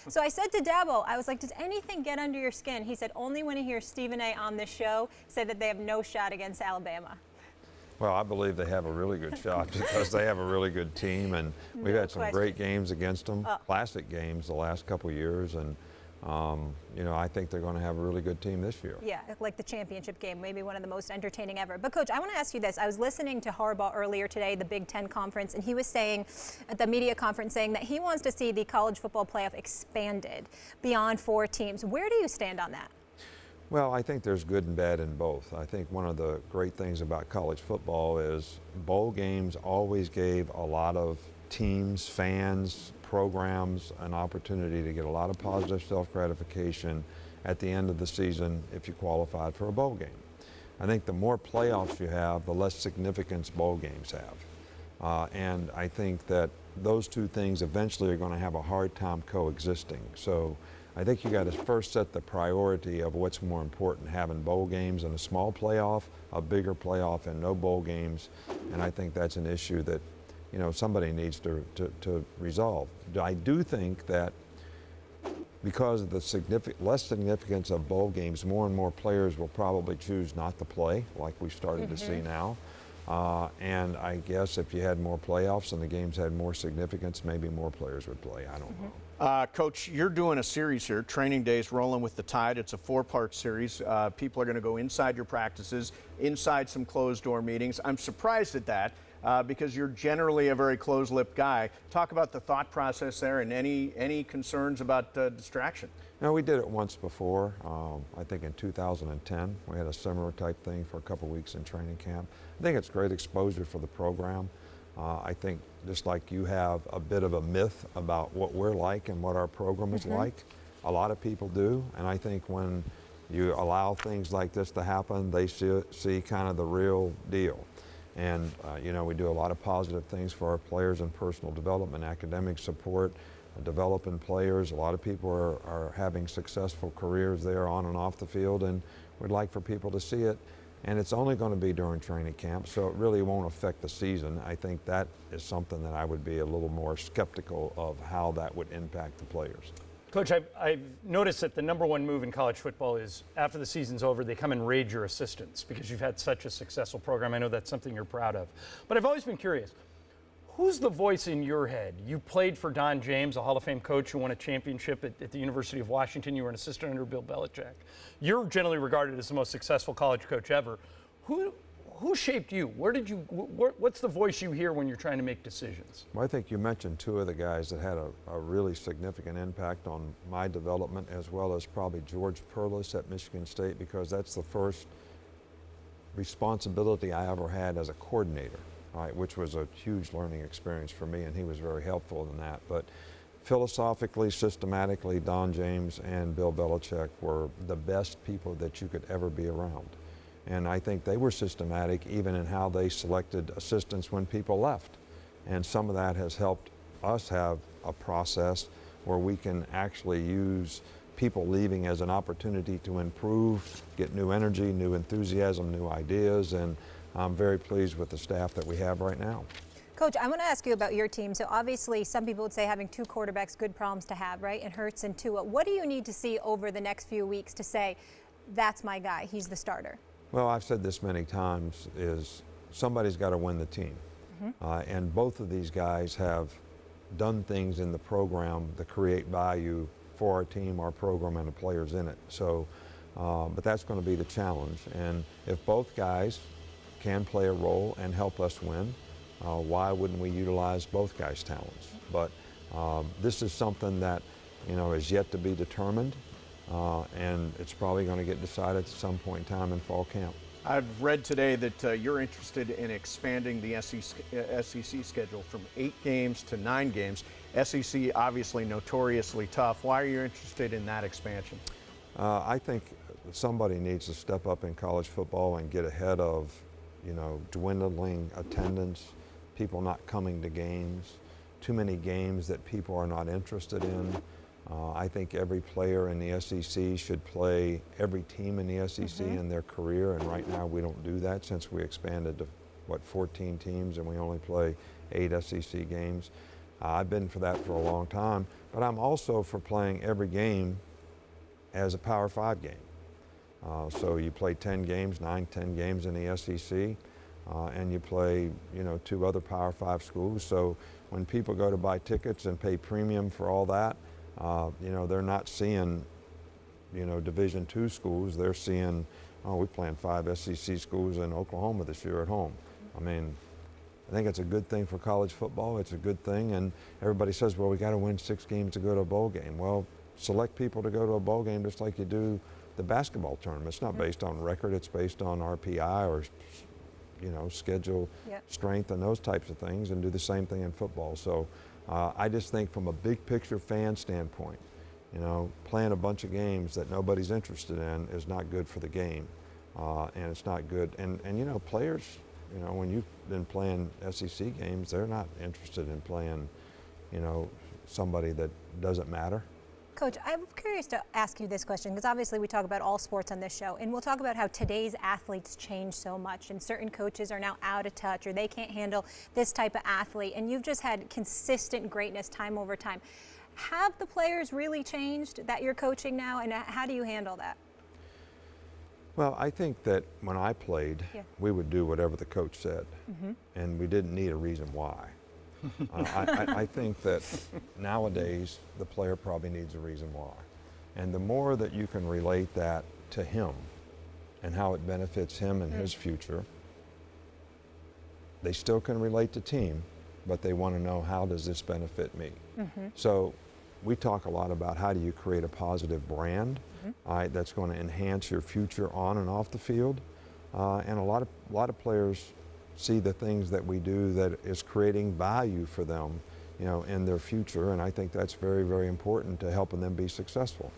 So I said to Dabo, I was like, does anything get under your skin? He said, only when he hears Stephen A. on this show say that they have no shot against Alabama. Well, I believe they have a really good shot because they have a really good team, and we've had some great games against them, classic games the last couple of years, and you know, I think they're going to have a really good team this year. Yeah, like the championship game, maybe one of the most entertaining ever. But Coach, I want to ask you this. I was listening to Harbaugh earlier today, the Big Ten conference, and he was saying at the media conference saying that he wants to see the college football playoff expanded beyond 4 teams. Where do you stand on that? Well, I think there's good and bad in both. I think one of the great things about college football is bowl games always gave a lot of teams, fans, programs an opportunity to get a lot of positive self-gratification at the end of the season if you qualified for a bowl game. I think the more playoffs you have, the less significance bowl games have. And I think that those two things eventually are going to have a hard time coexisting. So I think you got to first set the priority of what's more important, having bowl games and a small playoff, a bigger playoff and no bowl games. And I think that's an issue that, you know, somebody needs to resolve. I do think that because of the less significance of bowl games, more and more players will probably choose not to play, like we've started to see now. And I guess if you had more playoffs and the games had more significance, maybe more players would play. I don't know. Coach, you're doing a series here, Training Days Rolling with the Tide. It's a 4-part series. People are going to go inside your practices, inside some closed-door meetings. I'm surprised at that because you're generally a very closed-lipped guy. Talk about the thought process there and any concerns about distraction. No, we did it once before. I think in 2010, we had a similar type thing for a couple weeks in training camp. I think it's great exposure for the program. I think just like you have a bit of a myth about what we're like and what our program is like, a lot of people do. And I think when you allow things like this to happen, they see kind of the real deal. And, you know, we do a lot of positive things for our players in personal development, academic support, developing players. A lot of people are having successful careers there on and off the field, and we'd like for people to see it. And it's only going to be during training camp, so it really won't affect the season. I think that is something that I would be a little more skeptical of how that would impact the players. Coach, I've noticed that the number one move in college football is after the season's over, they come and raid your assistants because you've had such a successful program. I know that's something you're proud of. But I've always been curious, who's the voice in your head? You played for Don James, a Hall of Fame coach who won a championship at the University of Washington. You were an assistant under Bill Belichick. You're generally regarded as the most successful college coach ever. Who shaped you? What's the voice you hear when you're trying to make decisions? Well, I think you mentioned two of the guys that had a really significant impact on my development, as well as probably George Perlis at Michigan State, because that's the first responsibility I ever had as a coordinator, right, which was a huge learning experience for me, and he was very helpful in that. But philosophically, systematically, Don James and Bill Belichick were the best people that you could ever be around. And I think they were systematic even in how they selected assistants when people left. And some of that has helped us have a process where we can actually use people leaving as an opportunity to improve, get new energy, new enthusiasm, new ideas, and I'm very pleased with the staff that we have right now. Coach, I want to ask you about your team. So obviously some people would say having 2 quarterbacks, good problems to have, right? And Hurts and Tua. What do you need to see over the next few weeks to say, that's my guy, he's the starter? Well, I've said this many times, is somebody's got to win the team. And both of these guys have done things in the program that create value for our team, our program, and the players in it. So, but that's going to be the challenge. And if both guys can play a role and help us win, why wouldn't we utilize both guys' talents? But this is something that, you know, is yet to be determined. And it's probably going to get decided at some point in time in fall camp. I've read today that you're interested in expanding the SEC schedule from 8 games to 9 games. SEC obviously notoriously tough. Why are you interested in that expansion? I think somebody needs to step up in college football and get ahead of, you know, dwindling attendance, people not coming to games, too many games that people are not interested in. I think every player in the SEC should play every team in the SEC in their career, and right now we don't do that since we expanded to, 14 teams and we only play 8 SEC games. I've been for that for a long time, but I'm also for playing every game as a Power 5 game. So you play 10 games, 10 games in the SEC, and you play, 2 other Power 5 schools. So when people go to buy tickets and pay premium for all that, they're not seeing, Division II schools. They're seeing, oh, we're playing 5 SEC schools in Oklahoma this year at home. I mean, I think it's a good thing for college football. It's a good thing, and everybody says, well, we got to win 6 games to go to a bowl game. Well, select people to go to a bowl game just like you do the basketball tournament. It's not based on record. It's based on RPI or, schedule strength and those types of things, and do the same thing in football. So I just think from a big picture fan standpoint, playing a bunch of games that nobody's interested in is not good for the game, and it's not good. And players, when you've been playing SEC games, they're not interested in playing, somebody that doesn't matter. Coach, I'm curious to ask you this question, because obviously we talk about all sports on this show, and we'll talk about how today's athletes change so much, and certain coaches are now out of touch, or they can't handle this type of athlete, and you've just had consistent greatness time over time. Have the players really changed that you're coaching now, and how do you handle that? Well, I think that when I played, we would do whatever the coach said, and we didn't need a reason why. I think that nowadays the player probably needs a reason why. And the more that you can relate that to him and how it benefits him and his future, they still can relate to team, but they want to know, how does this benefit me? So we talk a lot about how do you create a positive brand that's going to enhance your future on and off the field. And a lot of players see the things that we do that is creating value for them, in their future, and I think that's very, very important to helping them be successful.